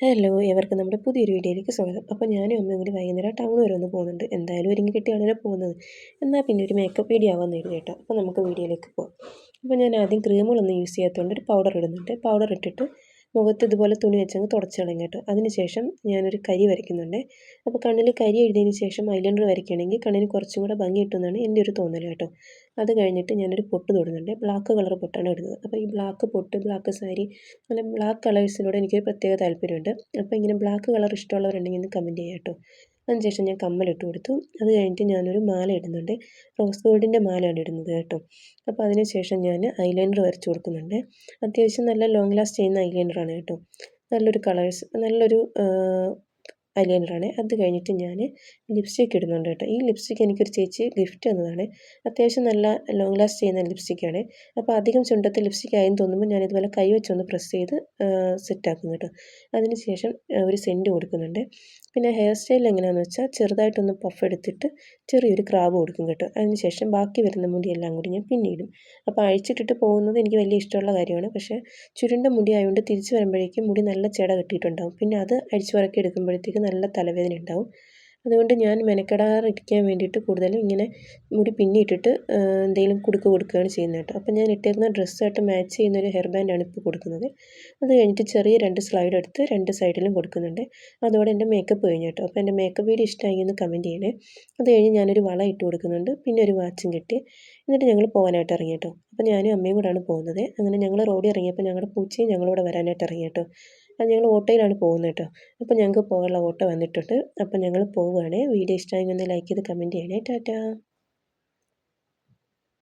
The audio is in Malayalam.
ഹലോ എവർക്കും നമ്മുടെ പുതിയൊരു വീഡിയോയിലേക്ക് സ്വാഗതം. അപ്പോൾ ഞാനും അമ്മയും കൂടി വൈകുന്നേരം ടൗൺ വരെ ഒന്ന് പോകുന്നുണ്ട്. എന്തായാലും ഒരുങ്ങി കെട്ടിയാണല്ലോ പോകുന്നത്. എന്നാൽ പിന്നെ ഒരു മേക്കപ്പ് വീഡിയോ ആവാമെന്ന് കരുതി കേട്ടോ. അപ്പോൾ നമുക്ക് വീഡിയോയിലേക്ക് പോകാം. അപ്പോൾ ഞാൻ ആദ്യം ക്രീമുകളൊന്നും യൂസ് ചെയ്യാത്തതുകൊണ്ട് ഒരു പൗഡർ ഇടുന്നുണ്ട്. പൗഡർ ഇട്ടിട്ട് മുഖത്ത് ഇതുപോലെ തുണി വെച്ചങ്ങ് തുടച്ച് കളയും കേട്ടോ. അതിനുശേഷം ഞാനൊരു കരി വരയ്ക്കുന്നുണ്ട്. അപ്പോൾ കണ്ണിൽ കരി എഴുതിയതിന് ശേഷം ഐലൈനർ വരയ്ക്കുകയാണെങ്കിൽ കണ്ണിന് കുറച്ചും കൂടെ ഭംഗി കിട്ടുമെന്നാണ് എൻ്റെ ഒരു തോന്നൽ കേട്ടോ. അത് കഴിഞ്ഞിട്ട് ഞാനൊരു പൊട്ട് തൊടുന്നുണ്ട്. ബ്ലാക്ക് കളർ പൊട്ടാണ് ഇടുന്നത്. അപ്പോൾ ഈ ബ്ലാക്ക് പൊട്ട്, ബ്ലാക്ക് സാരി, അങ്ങനെ ബ്ലാക്ക് കളേഴ്സിനോട് എനിക്കൊരു പ്രത്യേക താല്പര്യമുണ്ട്. അപ്പോൾ ഇങ്ങനെ ബ്ലാക്ക് കളർ ഇഷ്ടമുള്ളവരുണ്ടെങ്കിൽ ഒന്ന് കമൻറ്റ് ചെയ്യാം കേട്ടോ. അതിനുശേഷം ഞാൻ കമ്മലിട്ട് കൊടുത്തു. അത് കഴിഞ്ഞിട്ട് ഞാനൊരു മാല ഇടുന്നുണ്ട്. റോസ് ഗോൾഡിൻ്റെ മാലയാണ് ഇടുന്നത് കേട്ടോ. അപ്പോൾ അതിന് ശേഷം ഞാൻ ഐലൈനർ വരച്ച് കൊടുക്കുന്നുണ്ട്. അത്യാവശ്യം നല്ല ലോങ് ലാസ്റ്റ് ചെയ്യുന്ന ഐലൈനറാണ് കേട്ടോ. നല്ലൊരു കളേഴ്സ്, നല്ലൊരു ഐലൈനറാണ്. അത് കഴിഞ്ഞിട്ട് ഞാൻ ലിപ്സ്റ്റിക്ക് ഇടുന്നുണ്ട് കേട്ടോ. ഈ ലിപ്സ്റ്റിക്ക് എനിക്കൊരു ചേച്ചി ഗിഫ്റ്റ് തന്നതാണ്. അത്യാവശ്യം നല്ല ലോങ് ലാസ്റ്റ് ചെയ്യുന്ന ലിപ്സ്റ്റിക്കാണ്. അപ്പോൾ അധികം ചുണ്ടത്ത് ലിപ്സ്റ്റിക് ആയെന്ന് തോന്നുമ്പോൾ ഞാനിതുപോലെ കൈ വെച്ചൊന്ന് പ്രസ് ചെയ്ത് സെറ്റാക്കും കേട്ടോ. അതിന് ശേഷം ഒരു സെൻറ്റ് കൊടുക്കുന്നുണ്ട്. പിന്നെ ഹെയർ സ്റ്റൈൽ എങ്ങനെയാണെന്ന് വെച്ചാൽ ചെറുതായിട്ടൊന്ന് പഫ് എടുത്തിട്ട് ചെറിയൊരു ക്രാബ് കൊടുക്കും കേട്ടോ. അതിന് ശേഷം ബാക്കി വരുന്ന മുടിയെല്ലാം കൂടി ഞാൻ പിന്നിടും. അപ്പോൾ അഴിച്ചിട്ടിട്ട് പോകുന്നത് എനിക്ക് വലിയ ഇഷ്ടമുള്ള കാര്യമാണ്. പക്ഷേ ചുരുണ്ട മുടി ആയതുകൊണ്ട് തിരിച്ച് വരുമ്പോഴേക്കും മുടി നല്ല ചെട കെട്ടിയിട്ടുണ്ടാകും. പിന്നെ അത് അഴിച്ച് പറക്കി എടുക്കുമ്പോഴത്തേക്ക് നല്ല തലവേദന ഉണ്ടാവും. അതുകൊണ്ട് ഞാൻ മെനക്കെടാതിരിക്കാൻ വേണ്ടിയിട്ട് കൂടുതലും ഇങ്ങനെ മുടി പിന്നിയിട്ടിട്ട് എന്തെങ്കിലും കുടുക്ക് കൊടുക്കുകയാണ് ചെയ്യുന്നത് കേട്ടോ. അപ്പോൾ ഞാൻ ഇട്ടേക്കുന്ന ഡ്രസ്സായിട്ട് മാച്ച് ചെയ്യുന്നൊരു ഹെയർ ബാൻഡാണ് ഇപ്പോൾ കൊടുക്കുന്നത്. അത് കഴിഞ്ഞിട്ട് ചെറിയ 2 സ്ലൈഡ് എടുത്ത് 2 സൈഡിലും കൊടുക്കുന്നുണ്ട്. അതോടെ എൻ്റെ മേക്കപ്പ് കഴിഞ്ഞു കേട്ടോ. അപ്പോൾ എൻ്റെ മേക്കപ്പ് വീഡിയോ ഇഷ്ടമായി എന്ന് കമൻറ്റ് ചെയ്യണേ. അത് കഴിഞ്ഞ് ഞാനൊരു വള ഇട്ട് കൊടുക്കുന്നുണ്ട്. പിന്നെ ഒരു വാച്ചും കെട്ടി. എന്നിട്ട് ഞങ്ങൾ പോകാനായിട്ട് ഇറങ്ങി കേട്ടോ. അപ്പോൾ ഞാനും അമ്മയും കൂടെയാണ് പോകുന്നത്. അങ്ങനെ ഞങ്ങൾ റോഡിൽ ഇറങ്ങിയപ്പോൾ ഞങ്ങളുടെ പൂച്ചയും ഞങ്ങളിവിടെ വരാനായിട്ട് ഇറങ്ങി കേട്ടോ. അത് ഞങ്ങൾ ഓട്ടോയിലാണ് പോകുന്നത് കേട്ടോ. അപ്പോൾ ഞങ്ങൾക്ക് പോകാനുള്ള ഓട്ടോ വന്നിട്ടുണ്ട്. അപ്പോൾ ഞങ്ങൾ പോവുകയാണ്. വീഡിയോ ഇഷ്ടമായെങ്കിൽ ഒന്ന് ലൈക്ക് ചെയ്ത് കമൻറ്റ് ചെയ്യണേ. ടാറ്റാ.